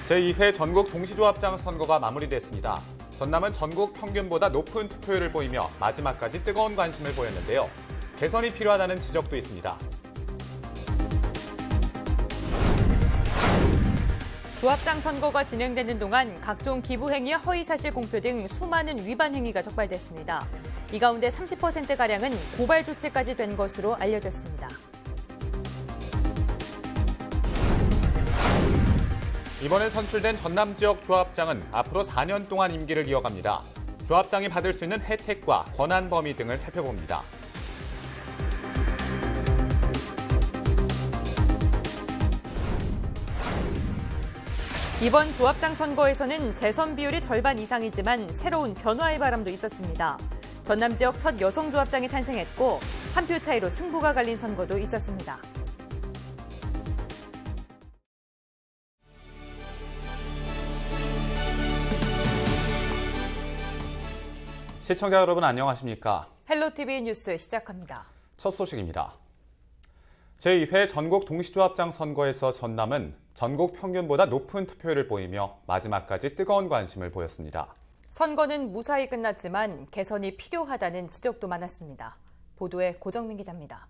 제2회 전국 동시조합장 선거가 마무리됐습니다. 전남은 전국 평균보다 높은 투표율을 보이며 마지막까지 뜨거운 관심을 보였는데요. 개선이 필요하다는 지적도 있습니다. 조합장 선거가 진행되는 동안 각종 기부 행위와 허위사실 공표 등 수많은 위반 행위가 적발됐습니다. 이 가운데 30%가량은 고발 조치까지 된 것으로 알려졌습니다. 이번에 선출된 전남 지역 조합장은 앞으로 4년 동안 임기를 이어갑니다. 조합장이 받을 수 있는 혜택과 권한 범위 등을 살펴봅니다. 이번 조합장 선거에서는 재선 비율이 절반 이상이지만 새로운 변화의 바람도 있었습니다. 전남 지역 첫 여성 조합장이 탄생했고 한 표 차이로 승부가 갈린 선거도 있었습니다. 시청자 여러분 안녕하십니까? 헬로티비 뉴스 시작합니다. 첫 소식입니다. 제2회 전국 동시조합장 선거에서 전남은 전국 평균보다 높은 투표율을 보이며 마지막까지 뜨거운 관심을 보였습니다. 선거는 무사히 끝났지만 개선이 필요하다는 지적도 많았습니다. 보도에 고정민 기자입니다.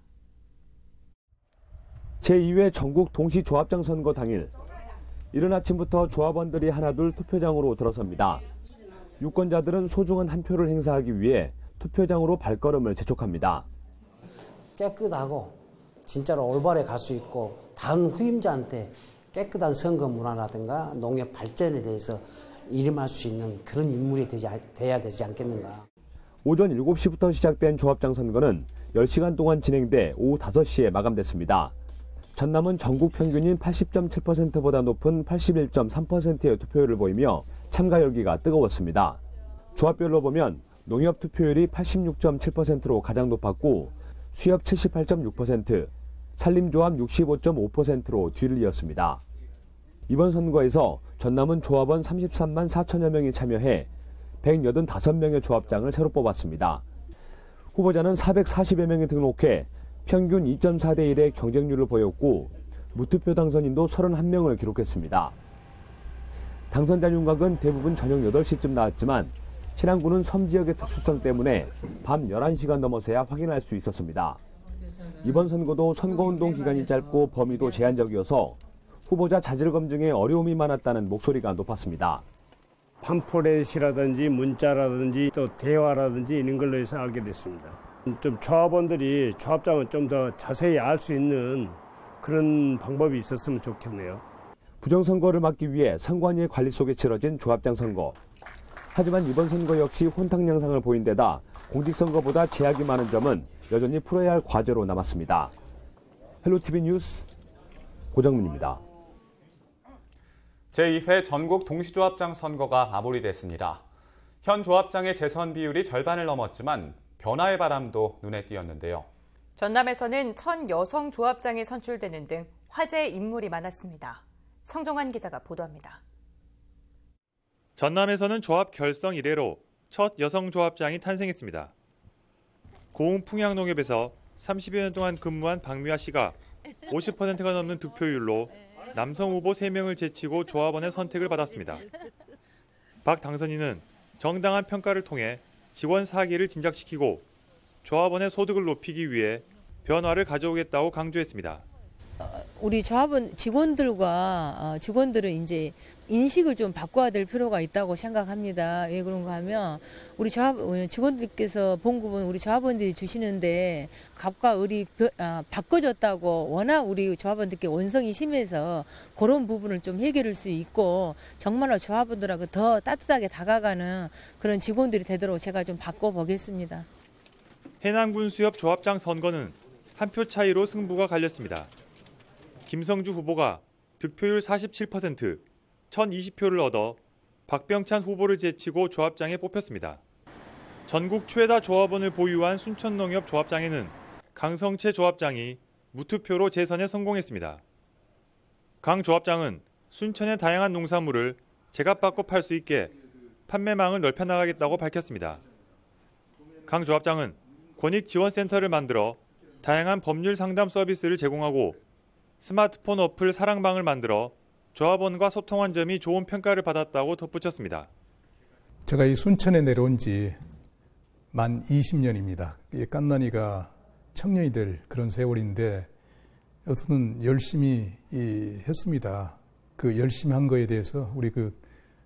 제2회 전국 동시조합장 선거 당일, 이른 아침부터 조합원들이 하나둘 투표장으로 들어섭니다. 유권자들은 소중한 한 표를 행사하기 위해 투표장으로 발걸음을 재촉합니다. 깨끗하고 진짜로 올바르게 갈 수 있고 다음 후임자한테 깨끗한 선거 문화라든가 농업 발전에 대해서 일임할 수 있는 그런 인물이 돼야 되지 않겠는가. 오전 7시부터 시작된 조합장 선거는 10시간 동안 진행돼 오후 5시에 마감됐습니다. 전남은 전국 평균인 80.7%보다 높은 81.3%의 투표율을 보이며 참가 열기가 뜨거웠습니다. 조합별로 보면 농협 투표율이 86.7%로 가장 높았고 수협 78.6%, 산림조합 65.5%로 뒤를 이었습니다. 이번 선거에서 전남은 조합원 33만 4천여 명이 참여해 185명의 조합장을 새로 뽑았습니다. 후보자는 440여 명이 등록해 평균 2.4대 1의 경쟁률을 보였고 무투표 당선인도 31명을 기록했습니다. 당선자 윤곽은 대부분 저녁 8시쯤 나왔지만 신안군은 섬 지역의 특수성 때문에 밤 11시가 넘어서야 확인할 수 있었습니다. 이번 선거도 선거운동 기간이 짧고 범위도 제한적이어서 후보자 자질 검증에 어려움이 많았다는 목소리가 높았습니다. 팜플렛이라든지 문자라든지 또 대화라든지 이런 걸로 해서 알게 됐습니다. 좀 조합원들이 조합장을 좀 더 자세히 알 수 있는 그런 방법이 있었으면 좋겠네요. 부정선거를 막기 위해 선관위의 관리 속에 치러진 조합장 선거. 하지만 이번 선거 역시 혼탁 양상을 보인 데다 공직선거보다 제약이 많은 점은 여전히 풀어야 할 과제로 남았습니다. 헬로티비 뉴스 고정민입니다. 제2회 전국 동시조합장 선거가 마무리됐습니다. 현 조합장의 재선 비율이 절반을 넘었지만 변화의 바람도 눈에 띄었는데요. 전남에서는 첫 여성 조합장이 선출되는 등 화제의 인물이 많았습니다. 성종환 기자가 보도합니다. 전남에서는 조합 결성 이래로 첫 여성 조합장이 탄생했습니다. 고흥 풍양농협에서 30여 년 동안 근무한 박미화 씨가 50%가 넘는 득표율로 남성 후보 3명을 제치고 조합원의 선택을 받았습니다. 박 당선인은 정당한 평가를 통해 직원 사기를 진작시키고 조합원의 소득을 높이기 위해 변화를 가져오겠다고 강조했습니다. 우리 조합원 직원들은 이제 인식을 좀 바꿔야 될 필요가 있다고 생각합니다. 왜 그런가 하면 우리 직원들께서 봉급은 우리 조합원들이 주시는데 갑과 을이 바꿔졌다고 워낙 우리 조합원들께 원성이 심해서 그런 부분을 좀 해결할 수 있고 정말로 조합원들하고 더 따뜻하게 다가가는 그런 직원들이 되도록 제가 좀 바꿔보겠습니다. 해남군 수협 조합장 선거는 한 표 차이로 승부가 갈렸습니다. 김성주 후보가 득표율 47%, 1020표를 얻어 박병찬 후보를 제치고 조합장에 뽑혔습니다. 전국 최다 조합원을 보유한 순천농협 조합장에는 강성채 조합장이 무투표로 재선에 성공했습니다. 강 조합장은 순천의 다양한 농산물을 제값받고 팔 수 있게 판매망을 넓혀나가겠다고 밝혔습니다. 강 조합장은 권익지원센터를 만들어 다양한 법률 상담 서비스를 제공하고 스마트폰 어플 사랑방을 만들어 조합원과 소통한 점이 좋은 평가를 받았다고 덧붙였습니다. 제가 이 순천에 내려온 지 만 20년입니다. 깐난이가 청년이 될 그런 세월인데 어쨌든 열심히 했습니다. 그 열심히 한 거에 대해서 우리 그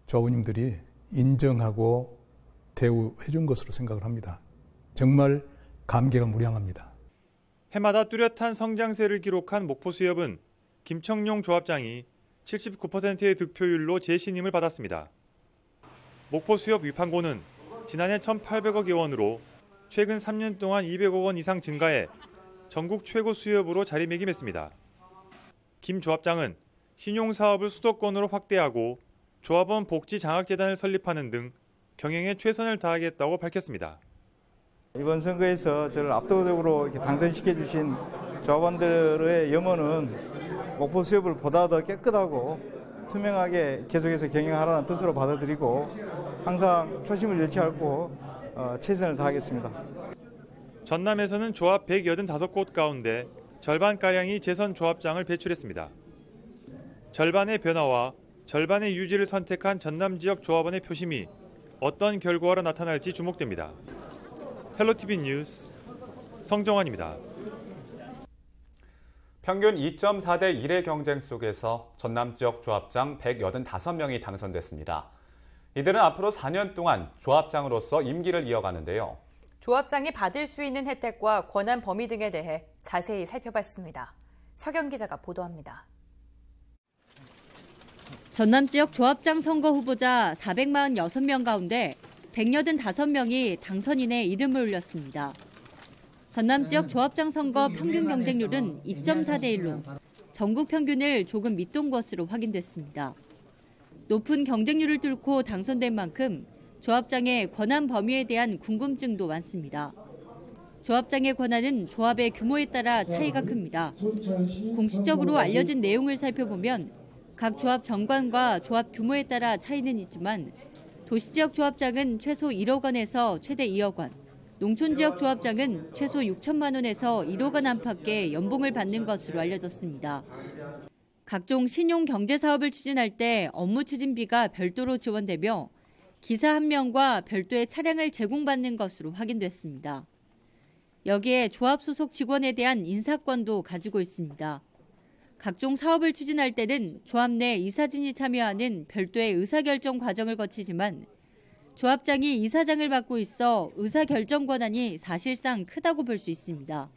조합원님들이 인정하고 대우해 준 것으로 생각을 합니다. 정말 감개가 무량합니다. 해마다 뚜렷한 성장세를 기록한 목포수협은 김청룡 조합장이 79%의 득표율로 재신임을 받았습니다. 목포수협 위판고는 지난해 1,800억여 원으로 최근 3년 동안 200억 원 이상 증가해 전국 최고 수협으로 자리매김했습니다. 김 조합장은 신용사업을 수도권으로 확대하고 조합원 복지 장학재단을 설립하는 등 경영에 최선을 다하겠다고 밝혔습니다. 이번 선거에서 저를 압도적으로 이렇게 당선시켜 주신 조합원들의 염원은 목포수협을 보다 더 깨끗하고 투명하게 계속해서 경영하라는 뜻으로 받아들이고 항상 초심을 잃지 않고 최선을 다하겠습니다. 전남에서는 조합 185곳 가운데 절반가량이 재선 조합장을 배출했습니다. 절반의 변화와 절반의 유지를 선택한 전남 지역 조합원의 표심이 어떤 결과로 나타날지 주목됩니다. 헬로티비 뉴스 성정환입니다. 평균 2.4대 1의 경쟁 속에서 전남 지역 조합장 185명이 당선됐습니다. 이들은 앞으로 4년 동안 조합장으로서 임기를 이어가는데요. 조합장이 받을 수 있는 혜택과 권한 범위 등에 대해 자세히 살펴봤습니다. 서경 기자가 보도합니다. 전남 지역 조합장 선거 후보자 446명 가운데 185명이 당선인의 이름을 올렸습니다. 전남 지역 조합장 선거 평균 경쟁률은 2.4대 1로 전국 평균을 조금 밑돈 것으로 확인됐습니다. 높은 경쟁률을 뚫고 당선된 만큼 조합장의 권한 범위에 대한 궁금증도 많습니다. 조합장의 권한은 조합의 규모에 따라 차이가 큽니다. 공식적으로 알려진 내용을 살펴보면 각 조합 정관과 조합 규모에 따라 차이는 있지만 도시지역 조합장은 최소 1억 원에서 최대 2억 원, 농촌지역 조합장은 최소 6천만 원에서 1억 원 안팎의 연봉을 받는 것으로 알려졌습니다. 각종 신용 경제 사업을 추진할 때 업무 추진비가 별도로 지원되며 기사 1명과 별도의 차량을 제공받는 것으로 확인됐습니다. 여기에 조합 소속 직원에 대한 인사권도 가지고 있습니다. 각종 사업을 추진할 때는 조합 내 이사진이 참여하는 별도의 의사결정 과정을 거치지만 조합장이 이사장을 맡고 있어 의사결정 권한이 사실상 크다고 볼 수 있습니다.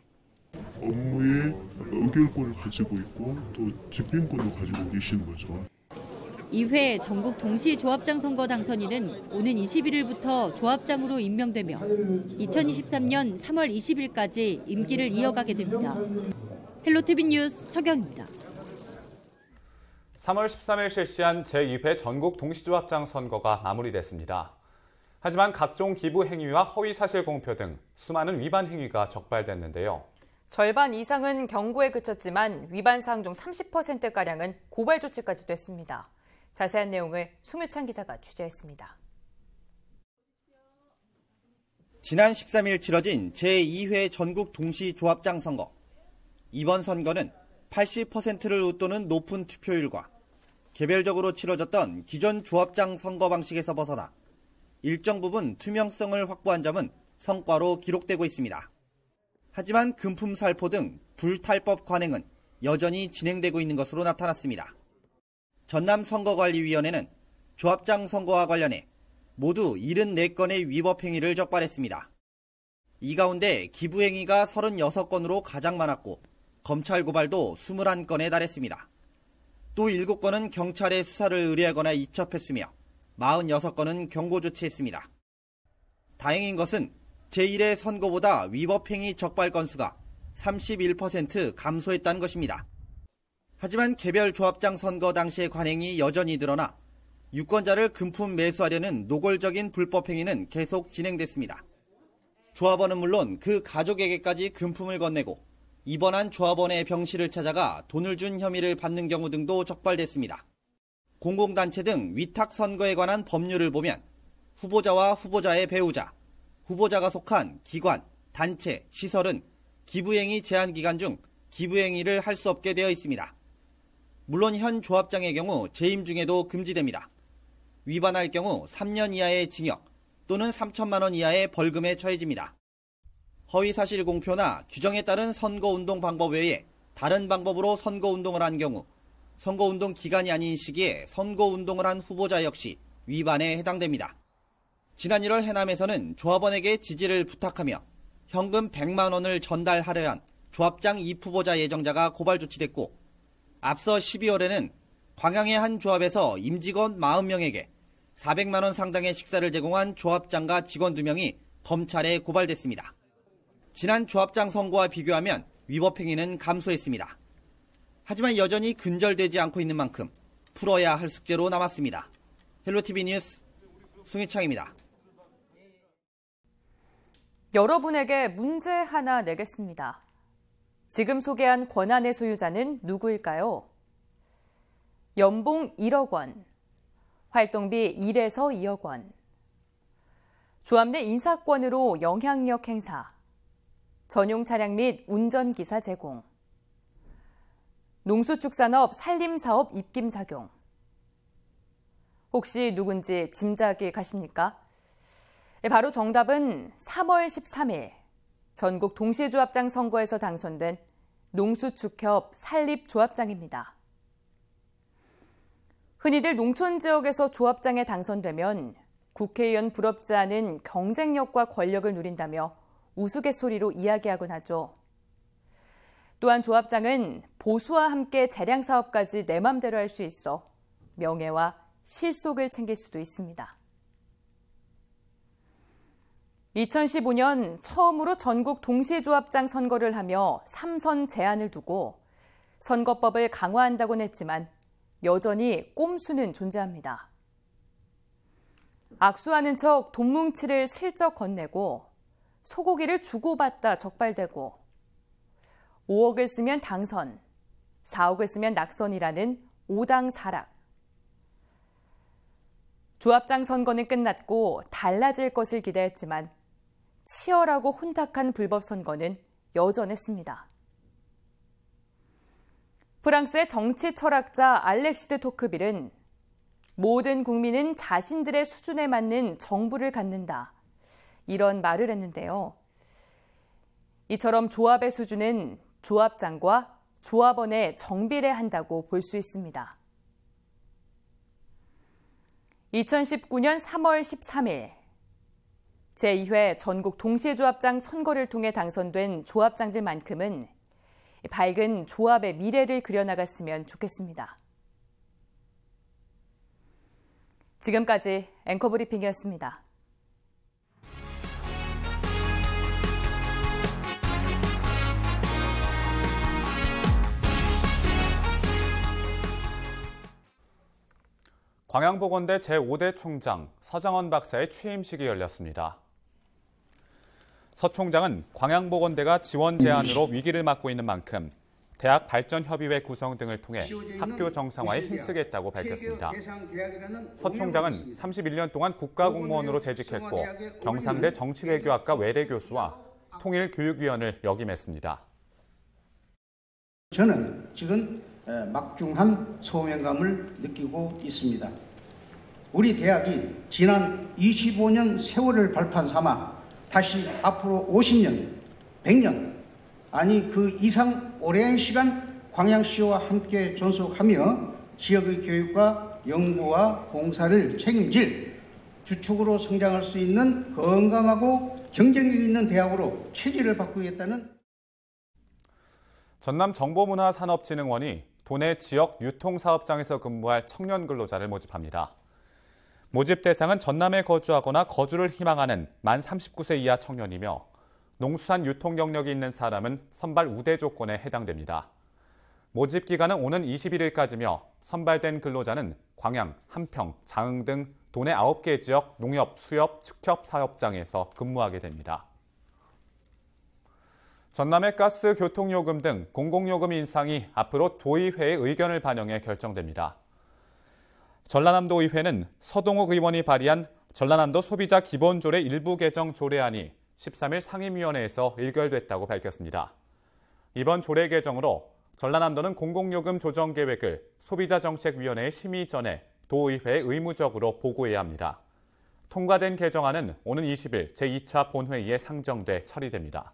업무에 의결권을 가지고 있고 또 집행권도 가지고 계시는 거죠. 2회 전국 동시 조합장 선거 당선인은 오는 21일부터 조합장으로 임명되며 2023년 3월 20일까지 임기를 이어가게 됩니다. 헬로티비 뉴스 서경입니다. 3월 13일 실시한 제2회 전국 동시조합장 선거가 마무리됐습니다. 하지만 각종 기부 행위와 허위 사실 공표 등 수많은 위반 행위가 적발됐는데요. 절반 이상은 경고에 그쳤지만 위반 사항 중 30%가량은 고발 조치까지 됐습니다. 자세한 내용을 송유찬 기자가 취재했습니다. 지난 13일 치러진 제2회 전국 동시조합장 선거. 이번 선거는 80%를 웃도는 높은 투표율과 개별적으로 치러졌던 기존 조합장 선거 방식에서 벗어나 일정 부분 투명성을 확보한 점은 성과로 기록되고 있습니다. 하지만 금품 살포 등 불탈법 관행은 여전히 진행되고 있는 것으로 나타났습니다. 전남선거관리위원회는 조합장 선거와 관련해 모두 74건의 위법 행위를 적발했습니다. 이 가운데 기부 행위가 36건으로 가장 많았고 검찰 고발도 21건에 달했습니다. 또 7건은 경찰의 수사를 의뢰하거나 이첩했으며 46건은 경고 조치했습니다. 다행인 것은 제1회 선거보다 위법 행위 적발 건수가 31% 감소했다는 것입니다. 하지만 개별 조합장 선거 당시의 관행이 여전히 드러나 유권자를 금품 매수하려는 노골적인 불법 행위는 계속 진행됐습니다. 조합원은 물론 그 가족에게까지 금품을 건네고 입원한 조합원의 병실을 찾아가 돈을 준 혐의를 받는 경우 등도 적발됐습니다. 공공단체 등 위탁 선거에 관한 법률을 보면 후보자와 후보자의 배우자, 후보자가 속한 기관, 단체, 시설은 기부행위 제한 기간 중 기부행위를 할 수 없게 되어 있습니다. 물론 현 조합장의 경우 재임 중에도 금지됩니다. 위반할 경우 3년 이하의 징역 또는 3천만 원 이하의 벌금에 처해집니다. 허위사실 공표나 규정에 따른 선거운동 방법 외에 다른 방법으로 선거운동을 한 경우 선거운동 기간이 아닌 시기에 선거운동을 한 후보자 역시 위반에 해당됩니다. 지난 1월 해남에서는 조합원에게 지지를 부탁하며 현금 100만 원을 전달하려 한 조합장 2후보자 예정자가 고발 조치됐고 앞서 12월에는 광양의 한 조합에서 임직원 40명에게 400만 원 상당의 식사를 제공한 조합장과 직원 2명이 검찰에 고발됐습니다. 지난 조합장 선거와 비교하면 위법 행위는 감소했습니다. 하지만 여전히 근절되지 않고 있는 만큼 풀어야 할 숙제로 남았습니다. 헬로티비 뉴스 송희창입니다. 여러분에게 문제 하나 내겠습니다. 지금 소개한 권한의 소유자는 누구일까요? 연봉 1억 원, 활동비 1에서 2억 원, 조합 내 인사권으로 영향력 행사, 전용 차량 및 운전기사 제공, 농수축산업 산림사업 입김작용. 혹시 누군지 짐작이 가십니까? 바로 정답은 3월 13일 전국 동시조합장 선거에서 당선된 농수축협 산립조합장입니다. 흔히들 농촌 지역에서 조합장에 당선되면 국회의원 부럽지 않은 경쟁력과 권력을 누린다며 우스갯소리로 이야기하곤 하죠. 또한 조합장은 보수와 함께 재량 사업까지 내 맘대로 할 수 있어 명예와 실속을 챙길 수도 있습니다. 2015년 처음으로 전국 동시조합장 선거를 하며 3선 제한을 두고 선거법을 강화한다고는 했지만 여전히 꼼수는 존재합니다. 악수하는 척 돈뭉치를 슬쩍 건네고 소고기를 주고받다 적발되고 5억을 쓰면 당선, 4억을 쓰면 낙선이라는 5당 4락. 조합장 선거는 끝났고 달라질 것을 기대했지만 치열하고 혼탁한 불법 선거는 여전했습니다. 프랑스의 정치 철학자 알렉시드 토크빌은 모든 국민은 자신들의 수준에 맞는 정부를 갖는다. 이런 말을 했는데요. 이처럼 조합의 수준은 조합장과 조합원에 정비례한다고 볼 수 있습니다. 2019년 3월 13일 제2회 전국 동시조합장 선거를 통해 당선된 조합장들만큼은 밝은 조합의 미래를 그려나갔으면 좋겠습니다. 지금까지 앵커 브리핑이었습니다. 광양보건대 제5대 총장 서장원 박사의 취임식이 열렸습니다. 서 총장은 광양보건대가 지원 제한으로 위기를 맞고 있는 만큼 대학 발전협의회 구성 등을 통해 학교 정상화에 힘쓰겠다고 밝혔습니다. 서 총장은 31년 동안 국가공무원으로 재직했고 경상대 정치외교학과 외래교수와 통일교육위원을 역임했습니다. 저는 지금 막중한 소명감을 느끼고 있습니다. 우리 대학이 지난 25년 세월을 발판 삼아 다시 앞으로 50년, 100년, 아니 그 이상 오랜 시간 광양시와 함께 존속하며 지역의 교육과 연구와 봉사를 책임질 주축으로 성장할 수 있는 건강하고 경쟁력 있는 대학으로 체질을 바꾸겠다는 전남정보문화산업진흥원이 도내 지역 유통사업장에서 근무할 청년 근로자를 모집합니다. 모집 대상은 전남에 거주하거나 거주를 희망하는 만 39세 이하 청년이며 농수산 유통 경력이 있는 사람은 선발 우대 조건에 해당됩니다. 모집 기간은 오는 21일까지며 선발된 근로자는 광양, 한평, 장흥 등 도내 9개 지역 농협, 수협, 축협 사업장에서 근무하게 됩니다. 전남의 가스, 교통요금 등 공공요금 인상이 앞으로 도의회의 의견을 반영해 결정됩니다. 전라남도의회는 서동욱 의원이 발의한 전라남도 소비자 기본조례 일부 개정 조례안이 13일 상임위원회에서 의결됐다고 밝혔습니다. 이번 조례 개정으로 전라남도는 공공요금 조정 계획을 소비자정책위원회에 심의 전에 도의회에 의무적으로 보고해야 합니다. 통과된 개정안은 오는 20일 제2차 본회의에 상정돼 처리됩니다.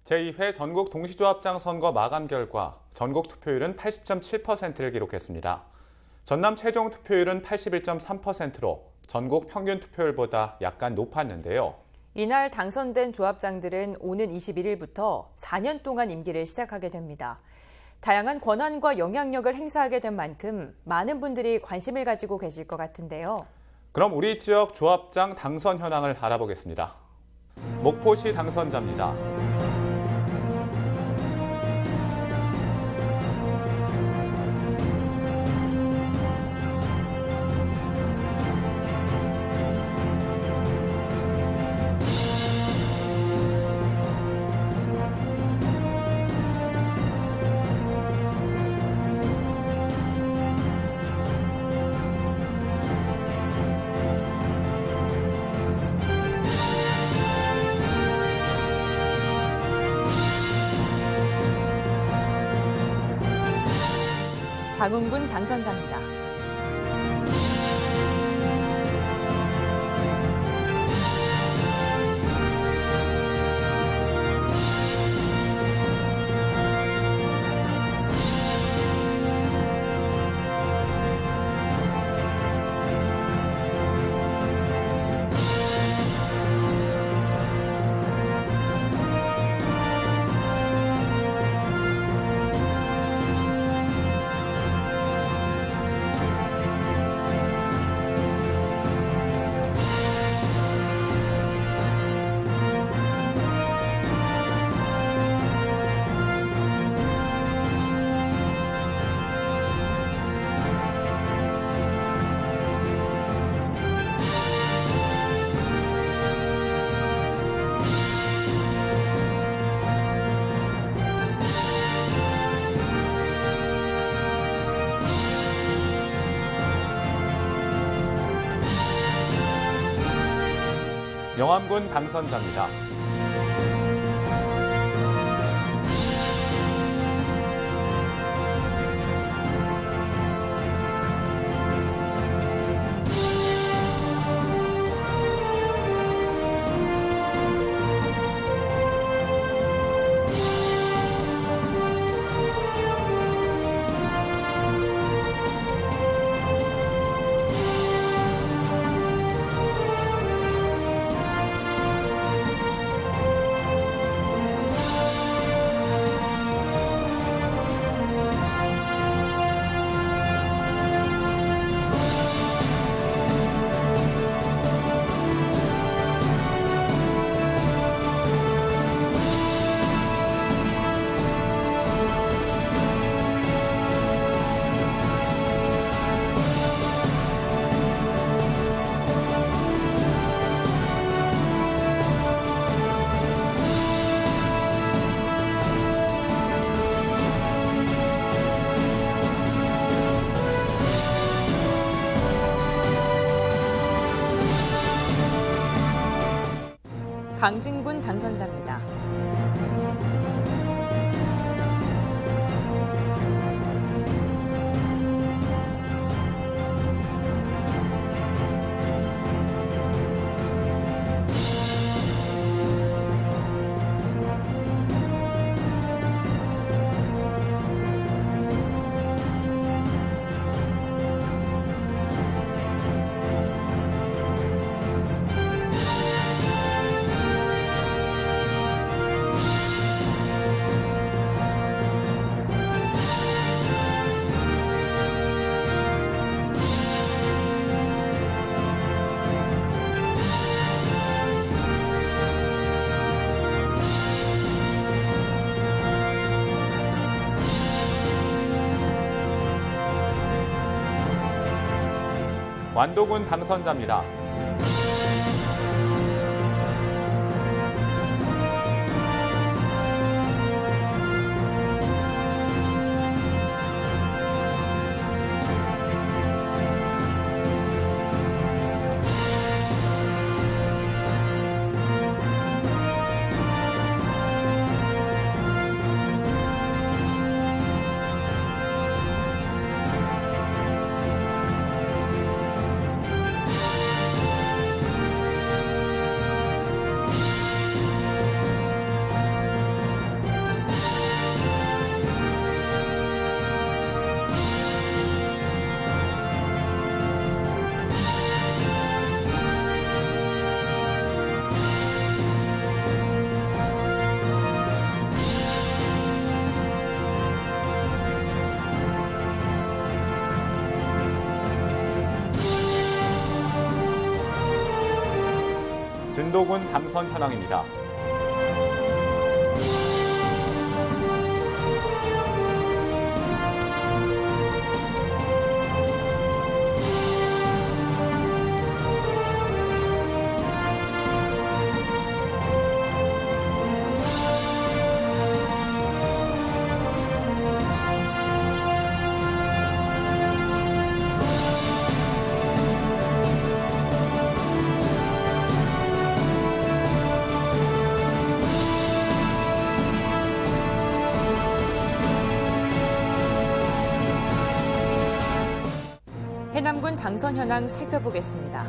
제2회 전국 동시조합장 선거 마감 결과 전국 투표율은 80.7%를 기록했습니다. 전남 최종 투표율은 81.3%로 전국 평균 투표율보다 약간 높았는데요. 이날 당선된 조합장들은 오는 21일부터 4년 동안 임기를 시작하게 됩니다. 다양한 권한과 영향력을 행사하게 된 만큼 많은 분들이 관심을 가지고 계실 것 같은데요. 그럼 우리 지역 조합장 당선 현황을 알아보겠습니다. 목포시 당선자입니다. 장흥군 당선자입니다. 영암군 당선자입니다. 강진군 당선자입니다. 완도군 당선자입니다. 진도군 당선 현황입니다. 해남군 당선 현황 살펴보겠습니다.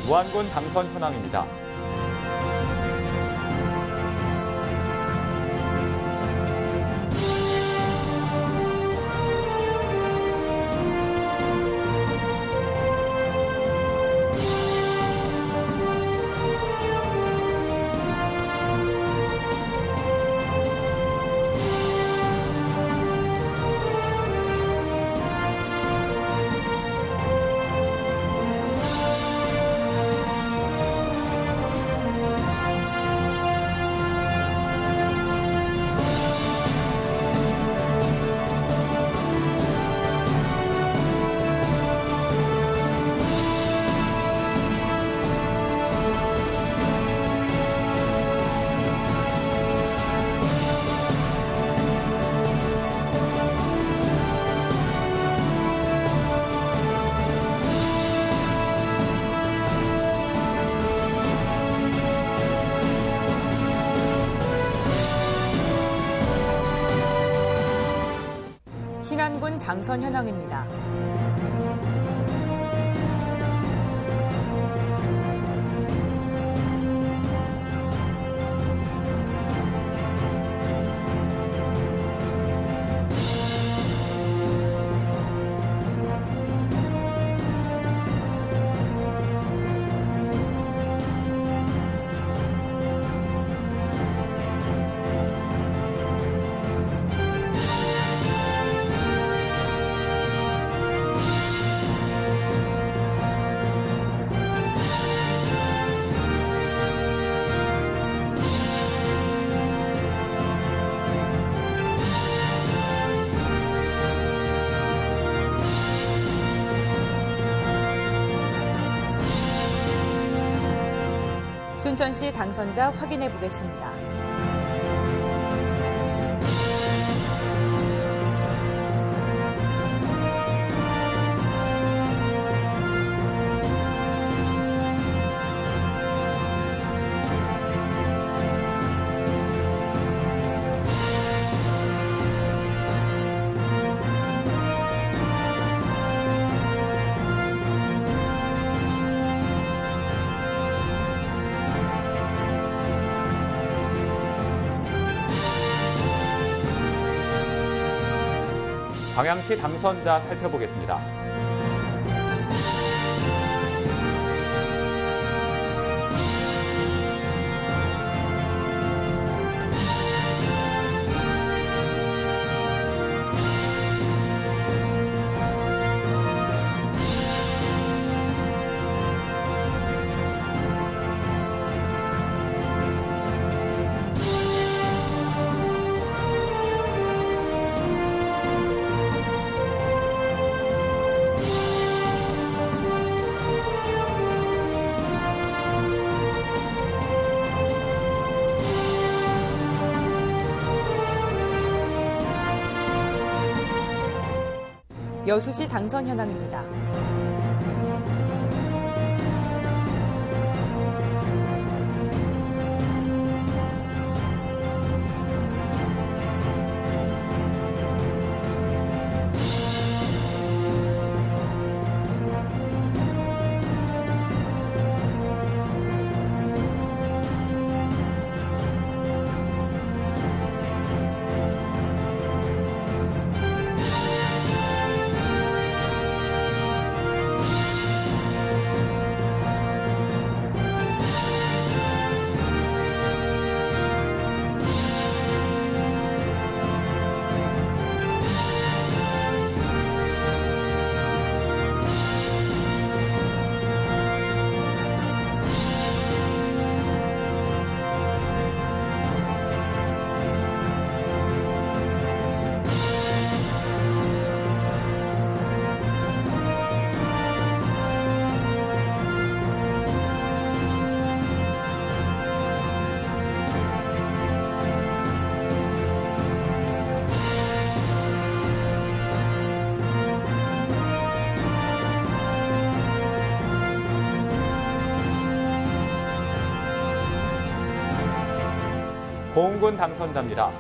무안군 당선 현황입니다. 신안군 당선 현황입니다. 순천시 당선자 확인해 보겠습니다. 광양시 당선자 살펴보겠습니다. 여수시 당선 현황입니다. 고흥군 당선자입니다.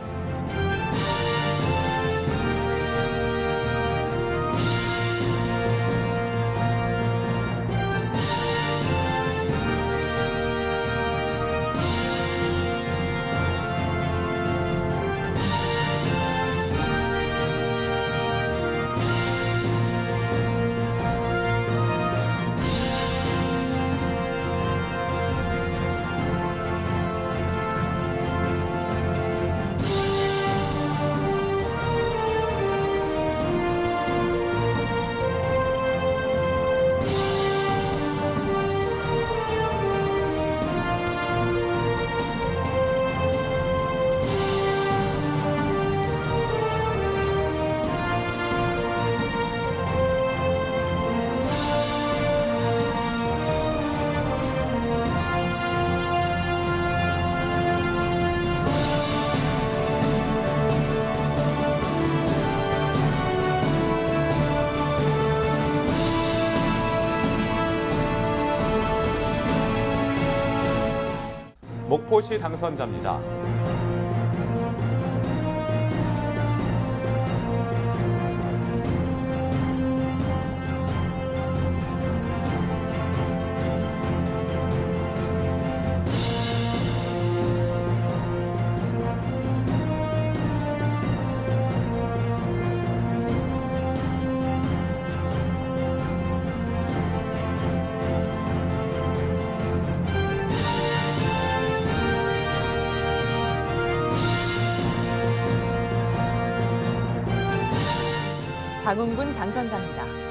목포시 당선자입니다. 장흥군 당선자입니다.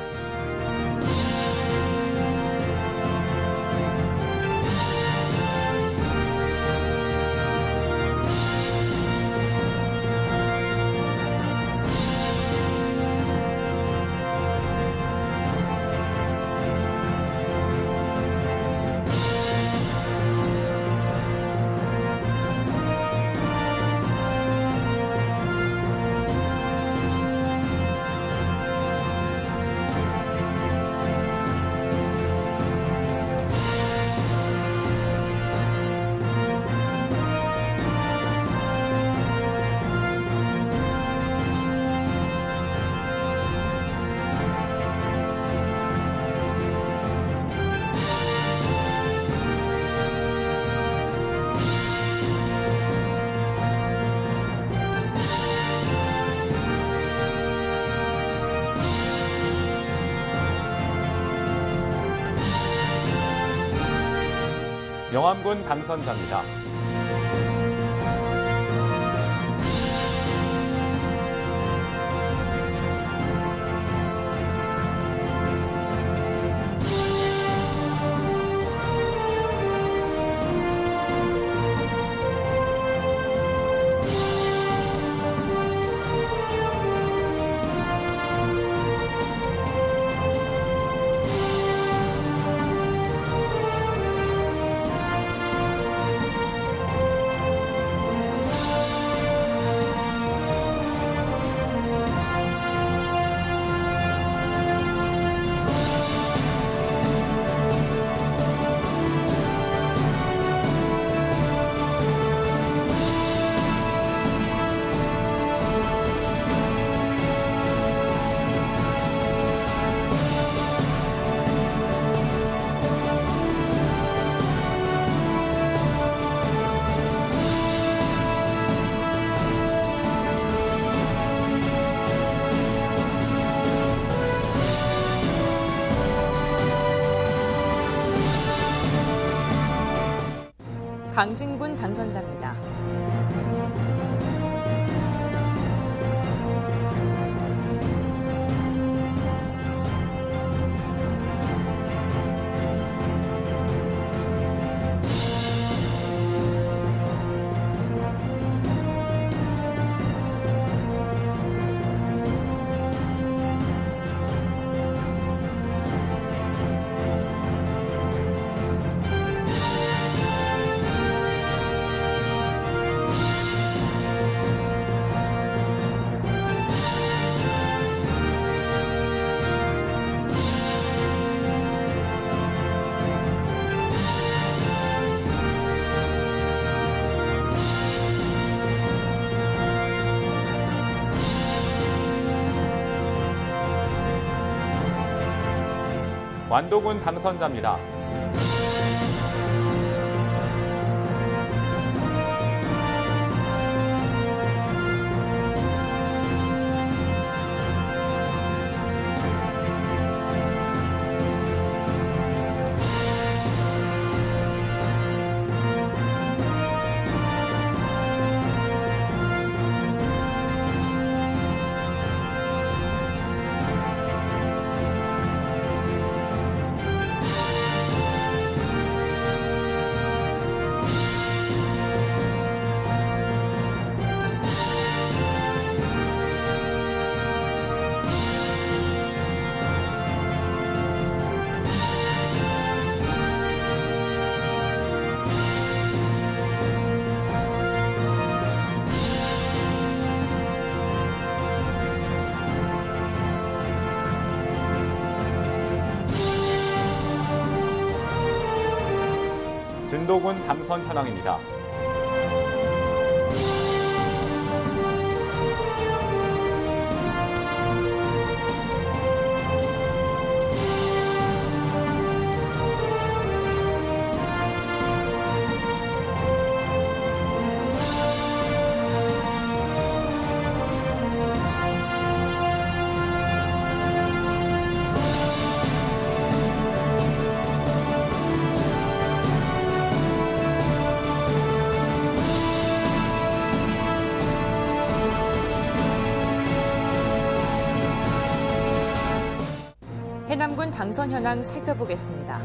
영암군 당선자입니다. 강진군 당선자입니다. 완도군 당선자입니다. 진도군 당선 현황입니다. 해남군 당선 현황 살펴보겠습니다.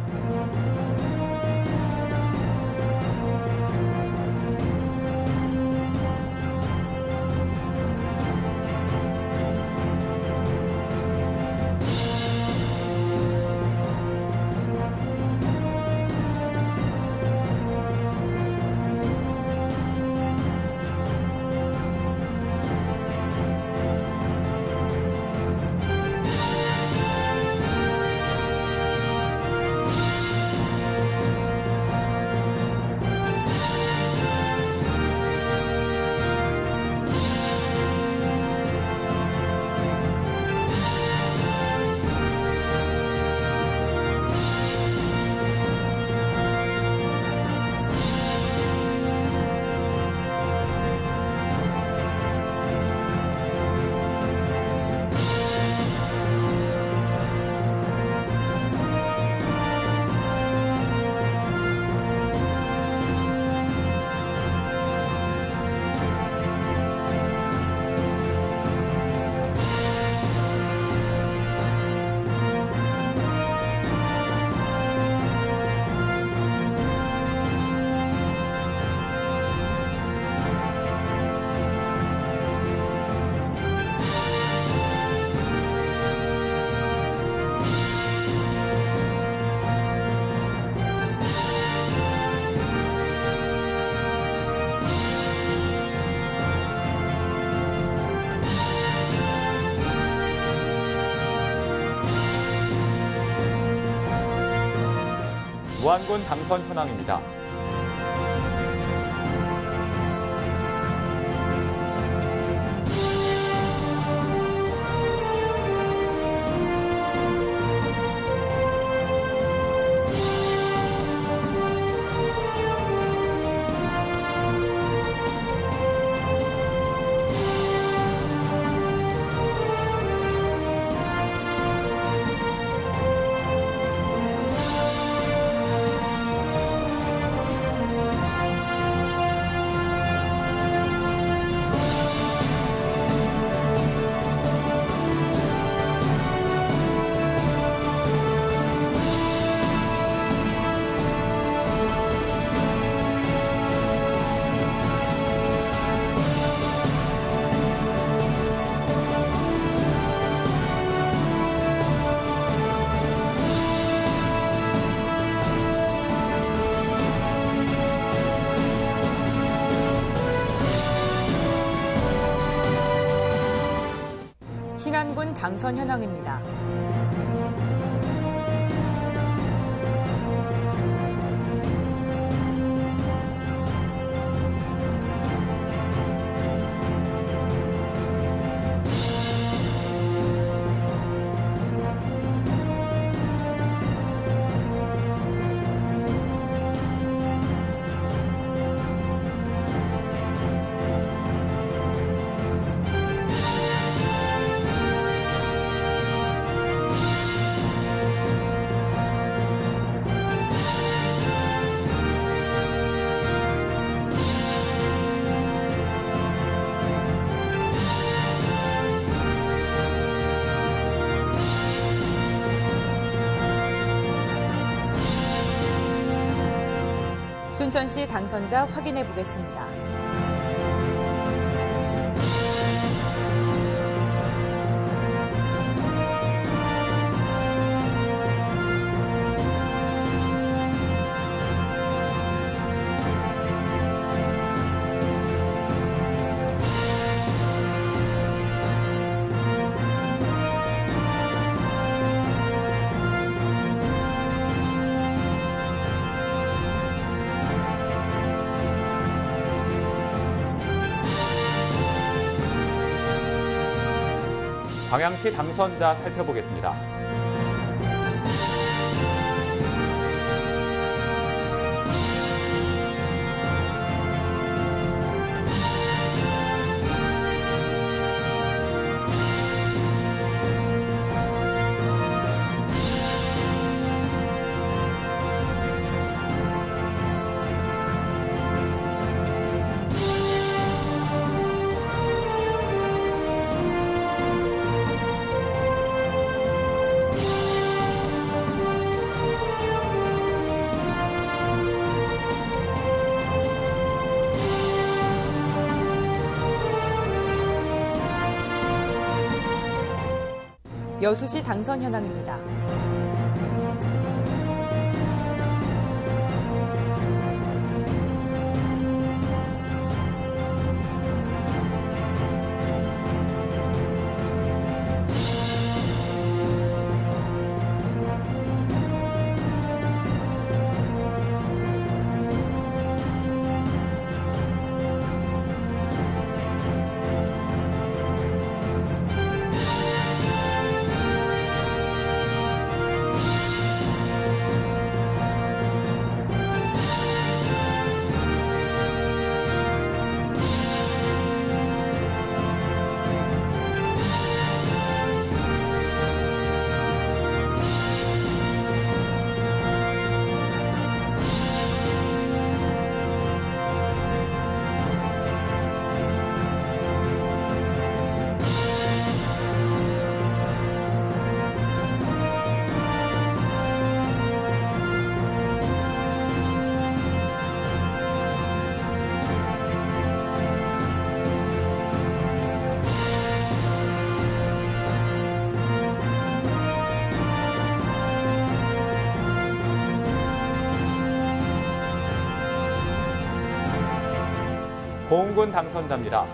무안군 당선 현황입니다. 신안군 당선 현황입니다. 순천시 당선자 확인해 보겠습니다. 광양시 당선자 살펴보겠습니다. 여수시 당선 현황입니다. 고흥군 당선자입니다.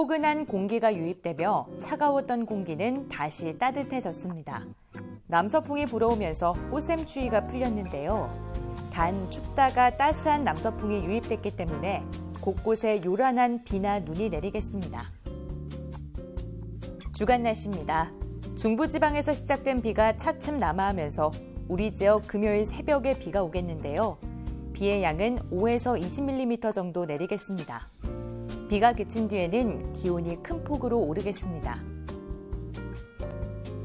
포근한 공기가 유입되며 차가웠던 공기는 다시 따뜻해졌습니다. 남서풍이 불어오면서 꽃샘추위가 풀렸는데요. 단 춥다가 따스한 남서풍이 유입됐기 때문에 곳곳에 요란한 비나 눈이 내리겠습니다. 주간 날씨입니다. 중부지방에서 시작된 비가 차츰 남하하면서 우리 지역 금요일 새벽에 비가 오겠는데요. 비의 양은 5에서 20mm 정도 내리겠습니다. 비가 그친 뒤에는 기온이 큰 폭으로 오르겠습니다.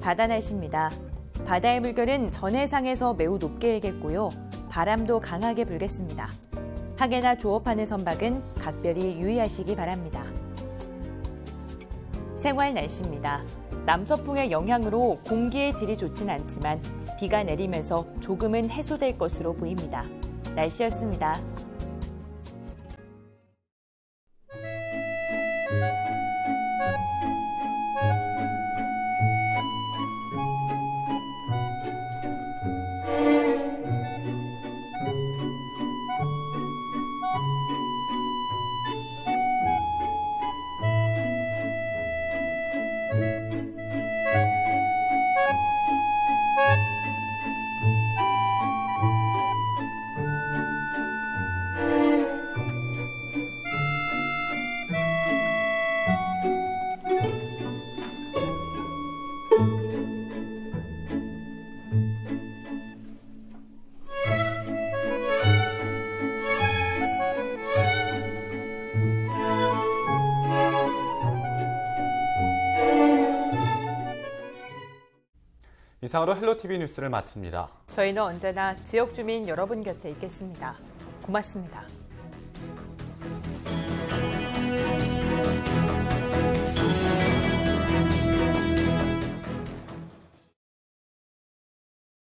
바다 날씨입니다. 바다의 물결은 전해상에서 매우 높게 일겠고요. 바람도 강하게 불겠습니다. 하계나 조업하는 선박은 각별히 유의하시기 바랍니다. 생활 날씨입니다. 남서풍의 영향으로 공기의 질이 좋진 않지만 비가 내리면서 조금은 해소될 것으로 보입니다. 날씨였습니다. 이상으로 헬로티비 뉴스를 마칩니다. 저희는 언제나 지역 주민 여러분 곁에 있겠습니다. 고맙습니다.